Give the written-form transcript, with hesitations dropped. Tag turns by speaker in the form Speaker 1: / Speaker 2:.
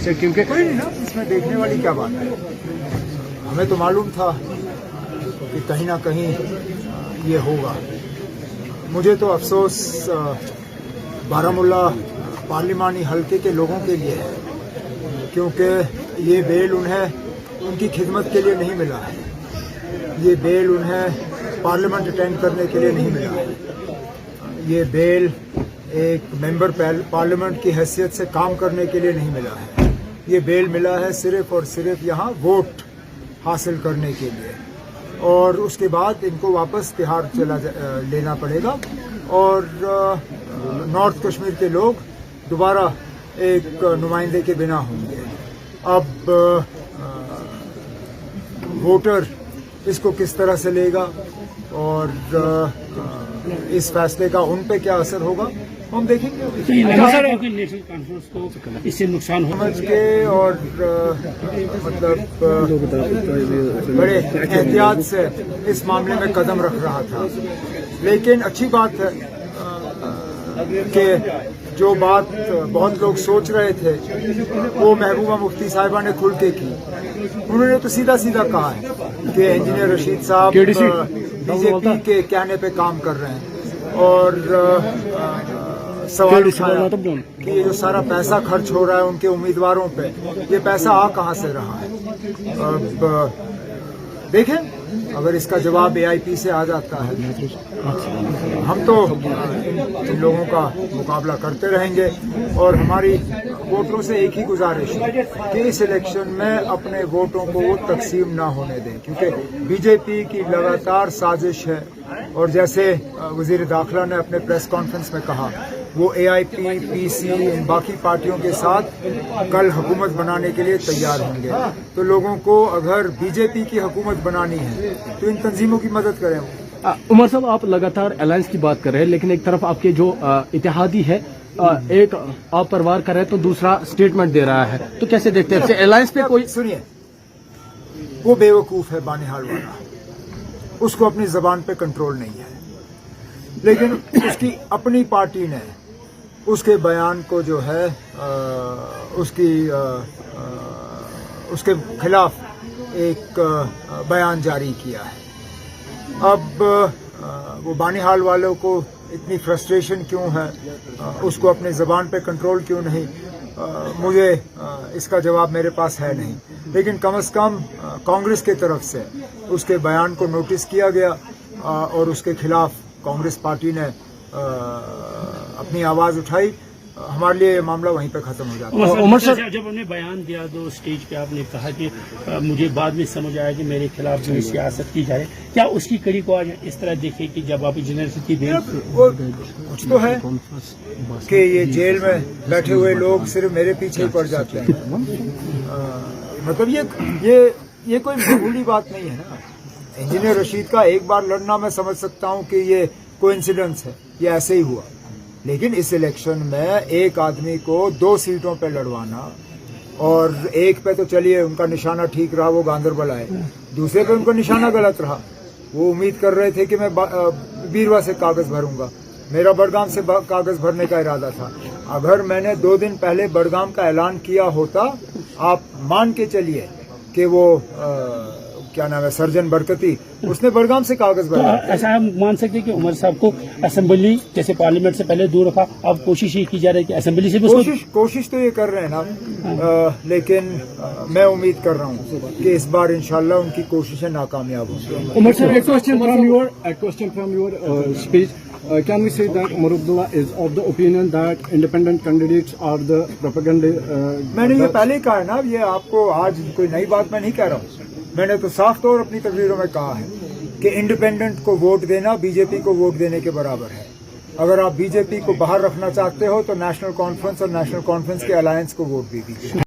Speaker 1: से, क्योंकि
Speaker 2: कोई नहीं ना, इसमें देखने वाली क्या बात है। हमें तो मालूम था कि कहीं ना कहीं ये होगा। मुझे तो अफसोस बारामूला पार्लिमानी हलके के लोगों के लिए है, क्योंकि ये बेल उन्हें उनकी खिदमत के लिए नहीं मिला है। ये बेल उन्हें पार्लियामेंट अटेंड करने के लिए नहीं मिला है। ये बेल एक मेंबर पार्लियामेंट की हैसियत से काम करने के लिए नहीं मिला है। ये बेल मिला है सिर्फ और सिर्फ यहाँ वोट हासिल करने के लिए, और उसके बाद इनको वापस तिहाड़ लेना पड़ेगा और नॉर्थ कश्मीर के लोग दोबारा एक नुमाइंदे के बिना होंगे। अब वोटर इसको किस तरह से लेगा और इस फैसले का उन पे क्या असर होगा हम देखेंगे।
Speaker 1: नेशनल कॉन्फ्रेंस को इससे नुकसान
Speaker 2: समझ के और मतलब बड़े एहतियात से इस मामले में कदम रख रहा था, लेकिन अच्छी बात है कि जो बात बहुत लोग सोच रहे थे वो महबूबा मुफ्ती साहिबा ने खुल के की। उन्होंने तो सीधा सीधा कहा है कि इंजीनियर रशीद साहब बीजेपी के कहने पे काम कर रहे हैं, और सवाल उठाया कि ये जो सारा पैसा खर्च हो रहा है उनके उम्मीदवारों पे, ये पैसा आ कहां से रहा है। अब देखें, अगर इसका जवाब AIP से आ जाता है, हम तो इन लोगों का मुकाबला करते रहेंगे। और हमारी वोटरों से एक ही गुजारिश है कि इस इलेक्शन में अपने वोटों को वो तकसीम ना होने दें, क्योंकि बीजेपी की लगातार साजिश है। और जैसे वजीर दाखिला ने अपने प्रेस कॉन्फ्रेंस में कहा, वो AIP, PC, इन बाकी पार्टियों के साथ कल हुकूमत बनाने के लिए तैयार होंगे। तो लोगों को अगर बीजेपी की हुकूमत बनानी है तो इन तंजीमों की मदद करें।
Speaker 3: उमर साहब, आप लगातार अलायंस की बात कर रहे हैं, लेकिन एक तरफ आपके जो इत्तेहादी है, एक आप परवार कर रहे हैं तो दूसरा स्टेटमेंट दे रहा है, तो कैसे देखते हैं अलायंस पे? कोई
Speaker 2: सुनिए, वो बेवकूफ है बानिहाल वाला, उसको अपनी जबान पे कंट्रोल नहीं है, लेकिन उसकी अपनी पार्टी ने उसके बयान को जो है उसके खिलाफ एक बयान जारी किया है। अब वो बानिहाल वालों को इतनी फ्रस्ट्रेशन क्यों है, उसको अपने ज़बान पे कंट्रोल क्यों नहीं, मुझे इसका जवाब मेरे पास है नहीं। लेकिन कम से कम कांग्रेस की तरफ से उसके बयान को नोटिस किया गया और उसके खिलाफ कांग्रेस पार्टी ने अपनी आवाज़ उठाई। हमारे लिए मामला वहीं पे खत्म हो जाता है।
Speaker 1: उमर साहब, जब हमने बयान दिया तो स्टेज पे आपने कहा कि मुझे बाद में समझ आया कि मेरे खिलाफ जो सियासत की जाए, क्या उसकी कड़ी को आज इस तरह देखे कि जब आप इंजीनियर की बेल
Speaker 2: कुछ तो है कि ये जेल में बैठे हुए लोग सिर्फ मेरे पीछे ही पड़ जाते हैं। मतलब ये कोई मामूली बात नहीं है ना। इंजीनियर रशीद का एक बार लड़ना मैं समझ सकता हूँ कि ये कोइंसिडेंस है, ये ऐसे ही हुआ, लेकिन इस इलेक्शन में एक आदमी को 2 सीटों पे लड़वाना, और एक पे तो चलिए उनका निशाना ठीक रहा, वो गांधरबल आए, दूसरे पे उनका निशाना गलत रहा। वो उम्मीद कर रहे थे कि मैं बीरवा से कागज भरूंगा, मेरा बड़गाम से कागज भरने का इरादा था। अगर मैंने 2 दिन पहले बड़गाम का ऐलान किया होता, आप मान के चलिए कि वो क्या नाम है, सर्जन बरकती, उसने बड़गाम से कागज भरा।
Speaker 1: तो ऐसा हम मान सकते हैं कि उमर साहब को असेंबली जैसे पार्लियामेंट से पहले दूर रखा, अब कोशिश ये की जा रही है कि असेंबली से भी
Speaker 2: कोशिश तो ये कर रहे हैं ना, लेकिन मैं उम्मीद कर रहा हूँ कि इस बार इंशाल्लाह उनकी कोशिशें नाकामयाब होंगी।
Speaker 3: उमर साहब, a question from your speech. Can we say that Umar Abdullah is of the opinion that independent candidates are the propaganda?
Speaker 2: मैंने ये पहले ही कहा है ना, ये आपको आज कोई नई बात मैं नहीं कह रहा हूँ। मैंने तो साफ तौर अपनी तकरीरों में कहा है कि इंडिपेंडेंट को वोट देना बीजेपी को वोट देने के बराबर है। अगर आप बीजेपी को बाहर रखना चाहते हो तो नेशनल कॉन्फ्रेंस और नेशनल कॉन्फ्रेंस के अलायंस को वोट दीजिए।